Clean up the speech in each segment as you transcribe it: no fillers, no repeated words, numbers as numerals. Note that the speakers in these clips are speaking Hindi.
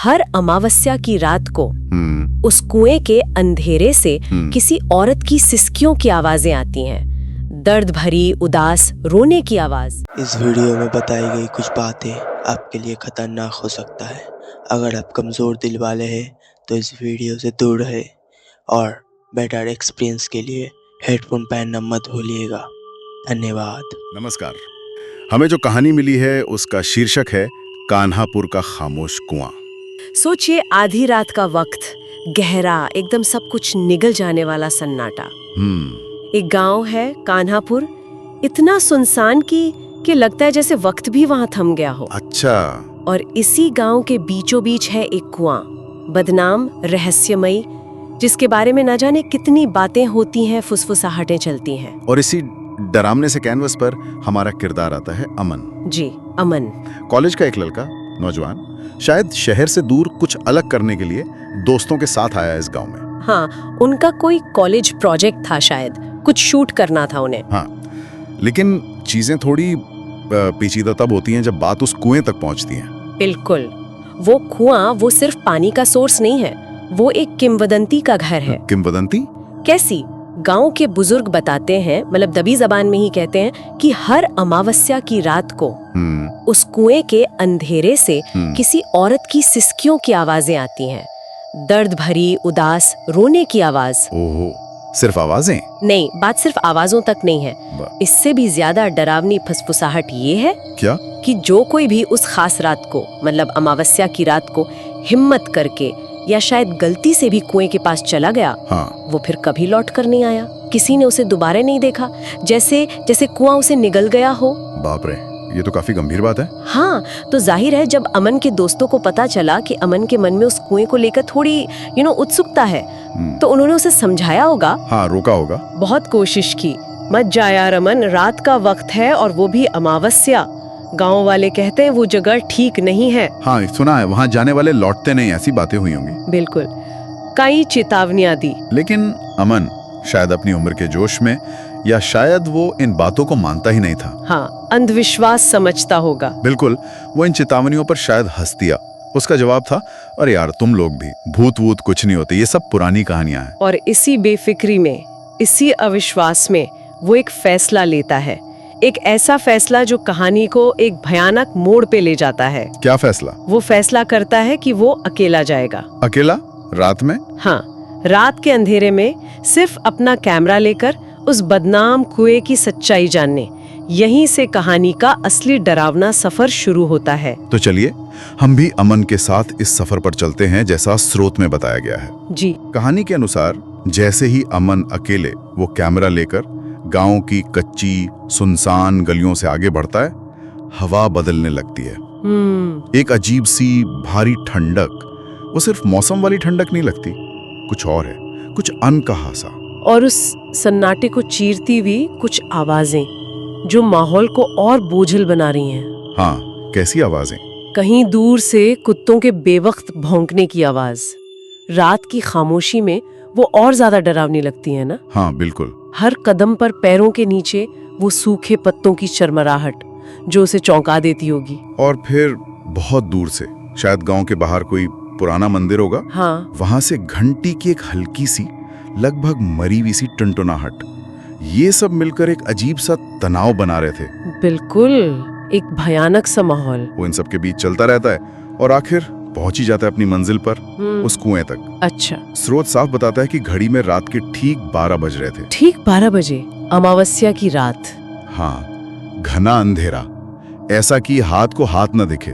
हर अमावस्या की रात को उस कुएं के अंधेरे से किसी औरत की सिसकियों की आवाजें आती हैं, दर्द भरी, उदास, रोने की आवाज। इस वीडियो में बताई गई कुछ बातें आपके लिए खतरनाक हो सकता है। अगर आप कमज़ोर दिल वाले हैं तो इस वीडियो से दूर रहे और बेटर एक्सपीरियंस के लिए हेडफोन पहनना मत भूलिएगा। धन्यवाद। नमस्कार। हमें जो कहानी मिली है उसका शीर्षक है कान्हापुर का खामोश कुआं। सोचिए, आधी रात का वक्त, गहरा, एकदम सब कुछ निगल जाने वाला सन्नाटा। एक गांव है कान्हापुर, इतना सुनसान कि लगता है जैसे वक्त भी वहां थम गया हो। अच्छा। और इसी गांव के बीचों बीच है एक कुआं, बदनाम, रहस्यमयी, जिसके बारे में न जाने कितनी बातें होती हैं, फुसफुसाहटें चलती हैं। और इसी डरावने से कैनवस पर हमारा किरदार आता है अमन। जी, अमन। कॉलेज का एक लड़का, नौजवान, शायद शहर से दूर कुछ अलग करने के लिए दोस्तों के साथ आया इस गांव में। हाँ, उनका कोई कॉलेज प्रोजेक्ट था, शायद कुछ शूट करना था उन्हें। हाँ, लेकिन चीजें थोड़ी पेचीदा तब होती हैं जब बात उस कुएं तक पहुंचती है। बिल्कुल। वो कुआं वो सिर्फ पानी का सोर्स नहीं है, वो एक किंवदंती का घर है। किंवदंती? कैसी? गांव के बुजुर्ग बताते हैं, मतलब दबी जबान में ही कहते हैं कि हर अमावस्या की रात को उस कुएं के अंधेरे से किसी औरत की सिसकियों की आवाजें आती हैं, दर्द भरी, उदास, रोने की आवाज। ओहो, सिर्फ आवाजें? नहीं, बात सिर्फ आवाजों तक नहीं है। इससे भी ज्यादा डरावनी फुसफुसाहट ये है क्या कि जो कोई भी उस खास रात को, मतलब अमावस्या की रात को, हिम्मत करके या शायद गलती से भी कुएं के पास चला गया, वो फिर कभी लौट कर नहीं आया। किसी ने उसे दोबारा नहीं देखा, जैसे कुआं उसे निगल गया हो। बाप रे, ये तो काफी गंभीर बात है। हाँ, तो जाहिर है जब अमन के दोस्तों को पता चला कि अमन के मन में उस कुएं को लेकर थोड़ी उत्सुकता है, तो उन्होंने उसे समझाया होगा। हाँ, रोका होगा। बहुत कोशिश की, मत जा यार अमन, रात का वक्त है और वो भी अमावस्या। गांव वाले कहते हैं वो जगह ठीक नहीं है। हाँ, सुना है वहाँ जाने वाले लौटते नहीं, ऐसी बातें हुई होंगी। बिल्कुल, कई चेतावनियां दी। लेकिन अमन शायद अपनी उम्र के जोश में, या शायद वो इन बातों को मानता ही नहीं था। हाँ, अंधविश्वास समझता होगा। बिल्कुल, वो इन चेतावनियों पर शायद हंस दिया। उसका जवाब था, अरे यार तुम लोग भी, भूत वूत कुछ नहीं होते, ये सब पुरानी कहानियां हैं। और इसी बेफिक्री में, इसी अविश्वास में वो एक फैसला लेता है, एक ऐसा फैसला जो कहानी को एक भयानक मोड़ पे ले जाता है। क्या फैसला? वो फैसला करता है कि वो अकेला जाएगा। अकेला? रात में? हाँ, रात के अंधेरे में, सिर्फ अपना कैमरा लेकर उस बदनाम कुएं की सच्चाई जानने। यहीं से कहानी का असली डरावना सफर शुरू होता है। तो चलिए हम भी अमन के साथ इस सफर पर चलते हैं, जैसा स्रोत में बताया गया है। जी। कहानी के अनुसार जैसे ही अमन अकेले वो कैमरा लेकर गांव की कच्ची सुनसान गलियों से आगे बढ़ता है, हवा बदलने लगती है। एक अजीब सी भारी ठंडक, वो सिर्फ मौसम वाली ठंडक नहीं लगती, कुछ और है, कुछ अनकहा सा। और उस सन्नाटे को चीरती हुई कुछ आवाजें जो माहौल को और बोझिल बना रही हैं। हाँ, कैसी आवाजें? कहीं दूर से कुत्तों के बेवक्त भौंकने की आवाज। रात की खामोशी में वो और ज्यादा डरावनी लगती है ना? हाँ, बिल्कुल। हर कदम पर पैरों के नीचे वो सूखे पत्तों की चरमराहट जो उसे चौंका देती होगी। और फिर बहुत दूर से, शायद गांव के बाहर कोई पुराना मंदिर होगा। हाँ। वहां से घंटी की एक हल्की सी, लगभग मरी हुई सी टुनटुनाहट, ये सब मिलकर एक अजीब सा तनाव बना रहे थे। बिल्कुल, एक भयानक सा माहौल। वो इन सब के बीच चलता रहता है और आखिर पहुंच ही जाता है अपनी मंजिल पर, उस कुएं तक। अच्छा। स्रोत साफ बताता है कि घड़ी में रात के ठीक 12 बज रहे थे। ठीक 12 बजे, अमावस्या की रात। हाँ, घना अंधेरा, ऐसा कि हाथ को हाथ न दिखे,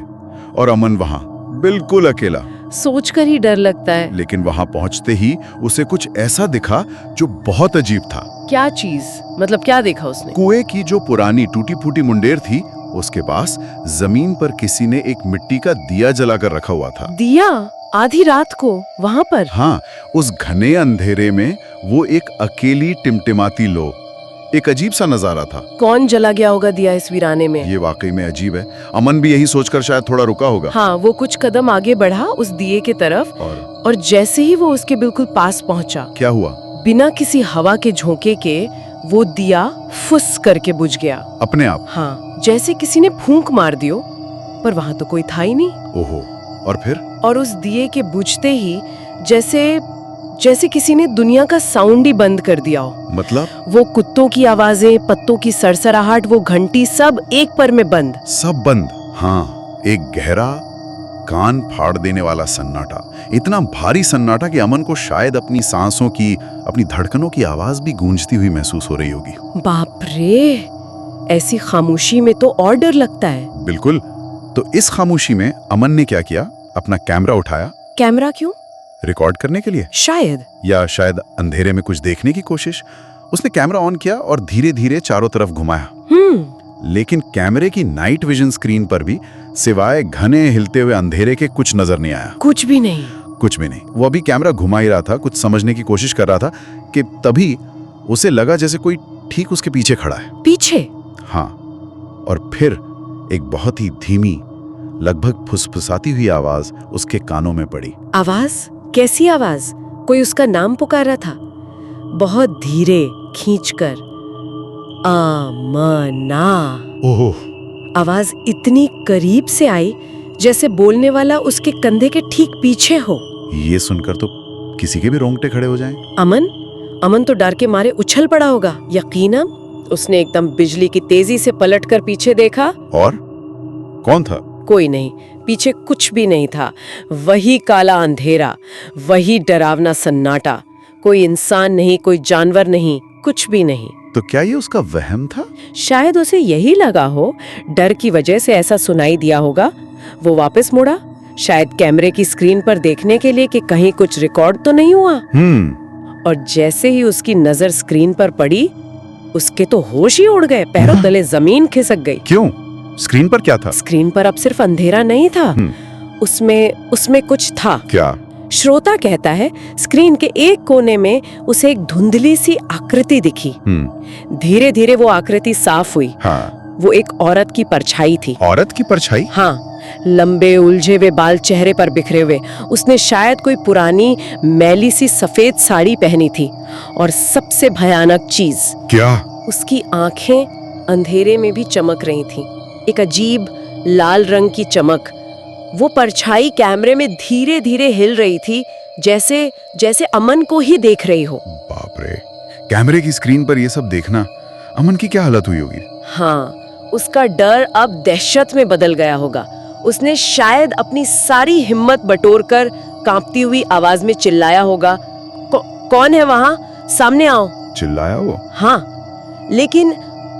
और अमन वहां बिल्कुल अकेला। सोचकर ही डर लगता है। लेकिन वहां पहुंचते ही उसे कुछ ऐसा दिखा जो बहुत अजीब था। क्या चीज? मतलब क्या देखा उसने? कुएं की जो पुरानी टूटी फूटी मुंडेर थी, उसके पास जमीन पर किसी ने एक मिट्टी का दिया जलाकर रखा हुआ था। दिया? आधी रात को वहां पर? हाँ, उस घने अंधेरे में वो एक अकेली टिमटिमाती लो, एक अजीब सा नजारा था। कौन जला गया होगा दिया इस वीराने में? ये वाकई में अजीब है। अमन भी यही सोचकर शायद थोड़ा रुका होगा। हाँ, वो कुछ कदम आगे बढ़ा उस दिए की तरफ, और जैसे ही वो उसके बिल्कुल पास पहुंचा, क्या हुआ? बिना किसी हवा के झोंके के वो दिया फुस करके बुझ गया अपने आप। हाँ, जैसे किसी ने फूंक मार दियो, पर वहां तो कोई था ही नहीं। ओहो, और फिर? और उस दिए के बुझते ही जैसे किसी ने दुनिया का साउंड ही बंद कर दिया हो। मतलब? वो कुत्तों की आवाजें, पत्तों की सरसराहट, वो घंटी, सब एक पर में बंद। सब बंद। हाँ, एक गहरा, कान फाड़ देने वाला सन्नाटा। इतना भारी सन्नाटा कि अमन को शायद अपनी सांसों की, अपनी धड़कनों की आवाज भी गूंजती हुई महसूस हो रही होगी। बाप रे, ऐसी खामोशी में तो और डर लगता है। बिल्कुल। तो इस खामोशी में अमन ने क्या किया? अपना कैमरा उठाया। कैमरा क्यों? रिकॉर्ड करने के लिए शायद। या शायद अंधेरे में कुछ देखने की कोशिश। उसने कैमरा ऑन किया और धीरे धीरे चारों तरफ घुमाया। लेकिन कैमरे की नाइट विजन स्क्रीन पर भी सिवाय घने हिलते हुए अंधेरे के कुछ नजर नहीं आया। कुछ भी नहीं। कुछ भी नहीं। वो अभी कैमरा घुमा ही रहा था, कुछ समझने की कोशिश कर रहा था कि तभी उसे लगा जैसे कोई ठीक उसके पीछे खड़ा है। पीछे? हाँ। और फिर एक बहुत ही धीमी, लगभग फुसफुसाती हुई आवाज उसके कानों में पड़ी। आवाज? कैसी आवाज? कोई उसका नाम पुकार रहा था, बहुत धीरे, खींचकर। अमना। ओह। आवाज इतनी करीब से आई जैसे बोलने वाला उसके कंधे के ठीक पीछे हो। ये सुनकर तो किसी के भी रोंगटे खड़े हो जाएं। अमन तो डर के मारे उछल पड़ा होगा। यकीनन उसने एकदम बिजली की तेजी से पलटकर पीछे देखा। और कौन था? कोई नहीं, पीछे कुछ भी नहीं था। वही काला अंधेरा, वही डरावना सन्नाटा। कोई इंसान नहीं, कोई जानवर नहीं, कुछ भी नहीं। तो क्या ये उसका वहम था? शायद उसे यही लगा हो, डर की वजह से ऐसा सुनाई दिया होगा। वो वापस मुड़ा, शायद कैमरे की स्क्रीन पर देखने के लिए कि कहीं कुछ रिकॉर्ड तो नहीं हुआ। और जैसे ही उसकी नजर स्क्रीन पर पड़ी, उसके तो होश ही उड़ गए, पैरों तले जमीन खिसक गई। क्यों? स्क्रीन पर क्या था? स्क्रीन पर अब सिर्फ अंधेरा नहीं था, उसमें कुछ था। क्या? श्रोता कहता है स्क्रीन के एक कोने में उसे एक धुंधली सी आकृति दिखी। धीरे धीरे वो आकृति साफ हुई। हाँ। वो एक औरत की परछाई थी। औरत की परछाई? हाँ, लंबे उलझे हुए बाल चेहरे पर बिखरे हुए। उसने शायद कोई पुरानी मैली सी सफेद साड़ी पहनी थी। और सबसे भयानक चीज, क्या? उसकी आंखें अंधेरे में भी चमक रही थीं। एक अजीब लाल रंग की चमक। वो परछाई कैमरे में धीरे धीरे हिल रही थी, जैसे अमन को ही देख रही हो। बाप रे, कैमरे की स्क्रीन पर ये सब देखना, अमन की क्या हालत हुई होगी? हाँ, उसका डर अब दहशत में बदल गया होगा। उसने शायद अपनी सारी हिम्मत बटोरकर कांपती हुई आवाज में चिल्लाया होगा, कौन है वहां? सामने आओ। चिल्लाया वो? हाँ, लेकिन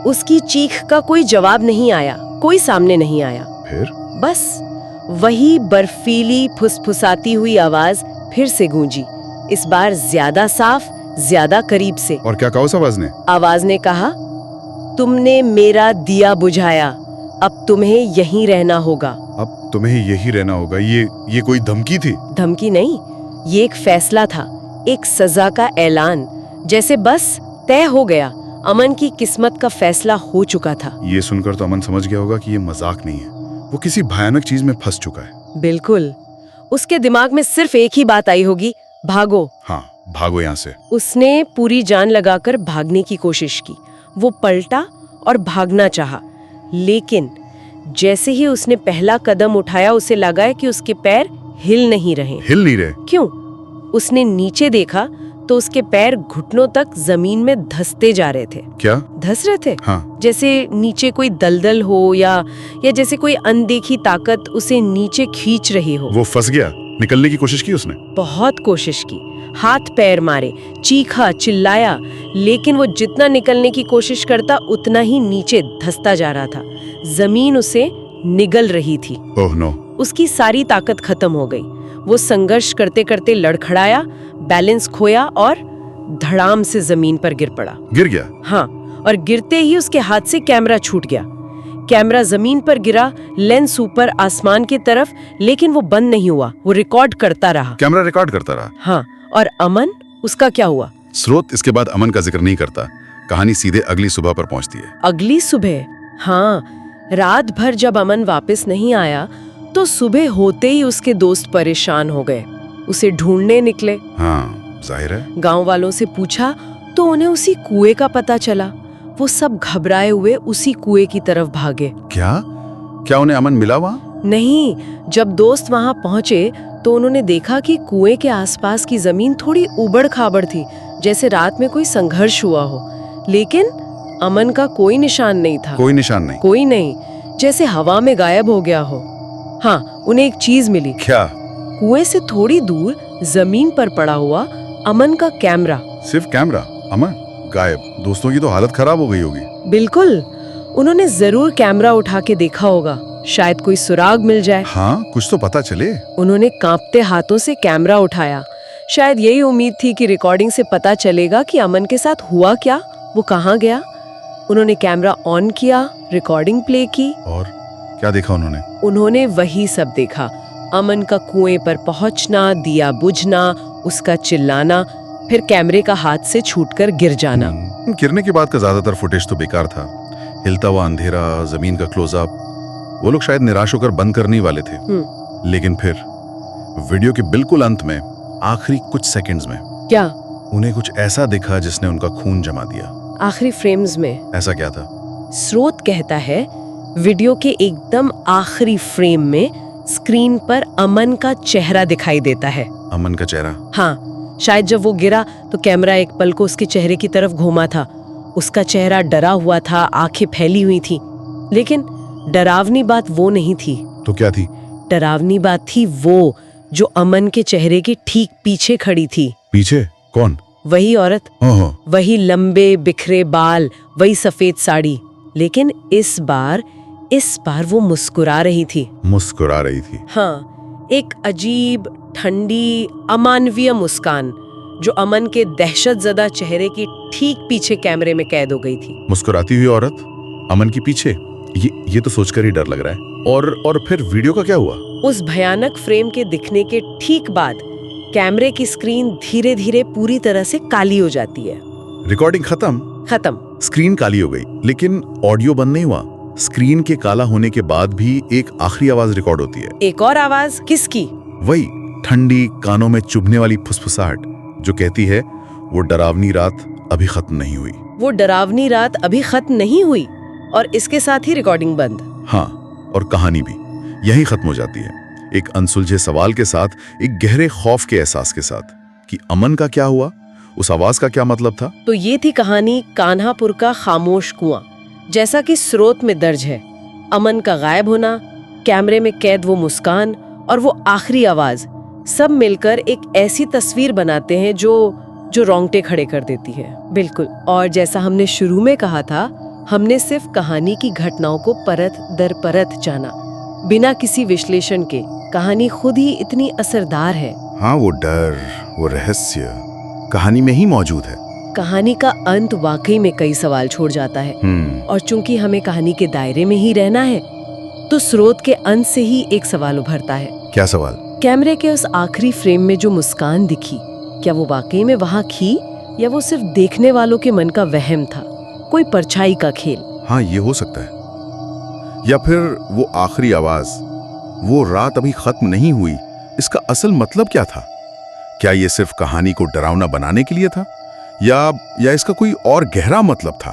उसकी चीख का कोई जवाब नहीं आया, कोई सामने नहीं आया। फिर? बस वही बर्फीली फुसफुसाती हुई आवाज फिर से गूंजी, इस बार ज्यादा साफ, ज्यादा करीब से। और क्या कहा उस आवाज ने? आवाज ने कहा, तुमने मेरा दिया बुझाया, अब तुम्हें यहीं रहना होगा। अब तुम्हें यही रहना होगा? ये कोई धमकी थी? धमकी नहीं, ये एक फैसला था, एक सजा का ऐलान। जैसे बस तय हो गया, अमन की किस्मत का फैसला हो चुका था। ये सुनकर तो अमन समझ गया होगा कि ये मजाक नहीं है, वो किसी भयानक चीज में फंस चुका है। बिल्कुल। उसके दिमाग में सिर्फ एक ही बात आई होगी, भागो। हाँ, भागो यहाँ से। उसने पूरी जान लगाकर भागने की कोशिश की। वो पलटा और भागना चाहा, लेकिन जैसे ही उसने पहला कदम उठाया, उसे लगा कि उसके पैर हिल नहीं रहे। हिल नहीं रहे? क्यों? उसने नीचे देखा तो उसके पैर घुटनों तक जमीन में धंसते जा रहे थे। क्या? धंस रहे थे? हाँ। जैसे नीचे कोई दलदल हो या जैसे कोई अनदेखी ताकत उसे नीचे खींच रही हो। वो फंस गया? निकलने की कोशिश की उसने? बहुत कोशिश की, हाथ पैर मारे, चीखा, चिल्लाया, लेकिन वो जितना निकलने की कोशिश करता उतना ही नीचे धंसता जा रहा था। जमीन उसे निगल रही थी। Oh no. उसकी सारी ताकत खत्म हो गई। वो संघर्ष करते करते लड़खड़ाया, बैलेंस खोया और धड़ाम से जमीन पर गिर पड़ा। गिर गया? हाँ, और गिरते ही उसके हाथ से कैमरा छूट गया। कैमरा जमीन पर गिरा, लेंस ऊपर आसमान की तरफ, लेकिन वो बंद नहीं हुआ, वो रिकॉर्ड करता रहा। कैमरा रिकॉर्ड करता रहा? हाँ, और अमन, उसका क्या हुआ? स्रोत इसके बाद अमन का जिक्र नहीं करता, कहानी सीधे अगली सुबह पर पहुंचती है। अगली सुबह? हाँ, रात भर जब अमन वापस नहीं आया तो सुबह होते ही उसके दोस्त परेशान हो गए, उसे ढूंढने निकले। हाँ, जाहिर है। गांव वालों से पूछा तो उन्हें उसी कुएं का पता चला। वो सब घबराए हुए उसी कुएं की तरफ भागे। क्या उन्हें अमन मिला वहाँ? नहीं, जब दोस्त वहां पहुंचे तो उन्होंने देखा कि कुएं के आसपास की जमीन थोड़ी उबड़-खाबड़ थी, जैसे रात में कोई संघर्ष हुआ हो। लेकिन अमन का कोई निशान नहीं था। कोई निशान नहीं? कोई नहीं, जैसे हवा में गायब हो गया हो। हाँ, उन्हें एक चीज मिली। क्या? कुएं से थोड़ी दूर जमीन पर पड़ा हुआ अमन का कैमरा। सिर्फ कैमरा? अमन गायब? दोस्तों की तो हालत खराब हो गई होगी। बिल्कुल, उन्होंने जरूर कैमरा उठा के देखा होगा, शायद कोई सुराग मिल जाए। हाँ, कुछ तो पता चले। उन्होंने कांपते हाथों से कैमरा उठाया। शायद यही उम्मीद थी कि रिकॉर्डिंग से पता चलेगा कि अमन के साथ हुआ क्या, वो कहाँ गया। उन्होंने कैमरा ऑन किया, रिकॉर्डिंग प्ले की। और क्या देखा उन्होंने? उन्होंने वही सब देखा। अमन का कुएं पर पहुंचना, दिया बुझना, उसका चिल्लाना, फिर कैमरे का हाथ से छूटकर गिर जाना। गिरने के बाद का ज्यादातर फुटेज तो बेकार था। हिलता हुआ अंधेरा, जमीन का क्लोजअप, वो लोग शायद निराश होकर बंद करने ही वाले थे। लेकिन फिर वीडियो के बिल्कुल अंत में, आखिरी कुछ सेकंड्स में, क्या उन्हें कुछ ऐसा दिखा जिसने उनका खून जमा दिया। आखिरी फ्रेम्स में? ऐसा क्या था? स्रोत कहता है वीडियो के एकदम आखिरी फ्रेम में स्क्रीन पर अमन का चेहरा दिखाई देता है। अमन का चेहरा? हाँ, शायद जब वो गिरा तो कैमरा एक पल को उसके चेहरे की तरफ घूमा था। उसका चेहरा डरा हुआ था, आंखें फैली हुई थी। लेकिन डरावनी बात वो नहीं थी। तो क्या थी? डरावनी बात थी वो जो अमन के चेहरे के ठीक पीछे खड़ी थी। पीछे? कौन? वही औरत, वही लंबे बिखरे बाल, वही सफेद साड़ी। लेकिन इस बार वो मुस्कुरा रही थी। मुस्कुरा रही थी? हाँ, एक अजीब, ठंडी, अमानवीय मुस्कान जो अमन के दहशतजदा चेहरे की ठीक पीछे कैमरे में कैद हो गई थी। मुस्कुराती हुई औरत अमन के पीछे, ये तो सोचकर ही डर लग रहा है। और फिर वीडियो का क्या हुआ? उस भयानक फ्रेम के दिखने के ठीक बाद कैमरे की स्क्रीन धीरे धीरे पूरी तरह से काली हो जाती है। रिकॉर्डिंग खत्म? स्क्रीन काली हो गई, लेकिन ऑडियो बंद नहीं हुआ। स्क्रीन के काला होने के बाद भी एक आखिरी आवाज रिकॉर्ड होती है। एक और आवाज? किसकी? वही ठंडी, कानों में चुभने वाली फुसफुसाहट जो कहती है वो डरावनी रात अभी खत्म नहीं हुई। वो डरावनी रात अभी खत्म नहीं हुई, और इसके साथ ही रिकॉर्डिंग बंद। हाँ, और कहानी भी यहीं खत्म हो जाती है, एक अनसुलझे सवाल के साथ, एक गहरे खौफ के एहसास के साथ कि अमन का क्या हुआ, उस आवाज का क्या मतलब था। तो ये थी कहानी कान्हापुर का खामोश कुआं। जैसा कि स्रोत में दर्ज है, अमन का गायब होना, कैमरे में कैद वो मुस्कान और वो आखिरी आवाज, सब मिलकर एक ऐसी तस्वीर बनाते हैं जो रोंगटे खड़े कर देती है। बिल्कुल, और जैसा हमने शुरू में कहा था, हमने सिर्फ कहानी की घटनाओं को परत दर परत जाना, बिना किसी विश्लेषण के। कहानी खुद ही इतनी असरदार है। हाँ, वो डर, वो रहस्य कहानी में ही मौजूद है। कहानी का अंत वाकई में कई सवाल छोड़ जाता है, और चूंकि हमें कहानी के दायरे में ही रहना है, तो स्रोत के अंत से ही एक सवाल उभरता है। क्या सवाल? कैमरे के उस आखिरी फ्रेम में जो मुस्कान दिखी, क्या वो वाकई में वहां थी या वो सिर्फ देखने वालों के मन का वहम था, कोई परछाई का खेल? हाँ, ये हो सकता है। या फिर वो आखिरी आवाज, वो रात अभी खत्म नहीं हुई, इसका असल मतलब क्या था? क्या ये सिर्फ कहानी को डरावना बनाने के लिए था, या इसका कोई और गहरा मतलब था,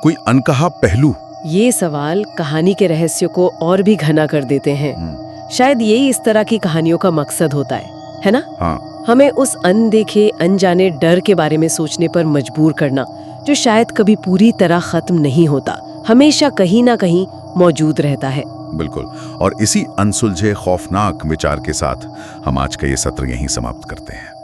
कोई अनकहा पहलू? ये सवाल कहानी के रहस्य को और भी घना कर देते हैं। शायद यही इस तरह की कहानियों का मकसद होता है ना? हाँ। हमें उस अनदेखे, अनजाने डर के बारे में सोचने पर मजबूर करना, जो शायद कभी पूरी तरह खत्म नहीं होता, हमेशा कहीं ना कहीं मौजूद रहता है। बिल्कुल, और इसी अनसुलझे खौफनाक विचार के साथ हम आज का ये सत्र यहीं समाप्त करते हैं।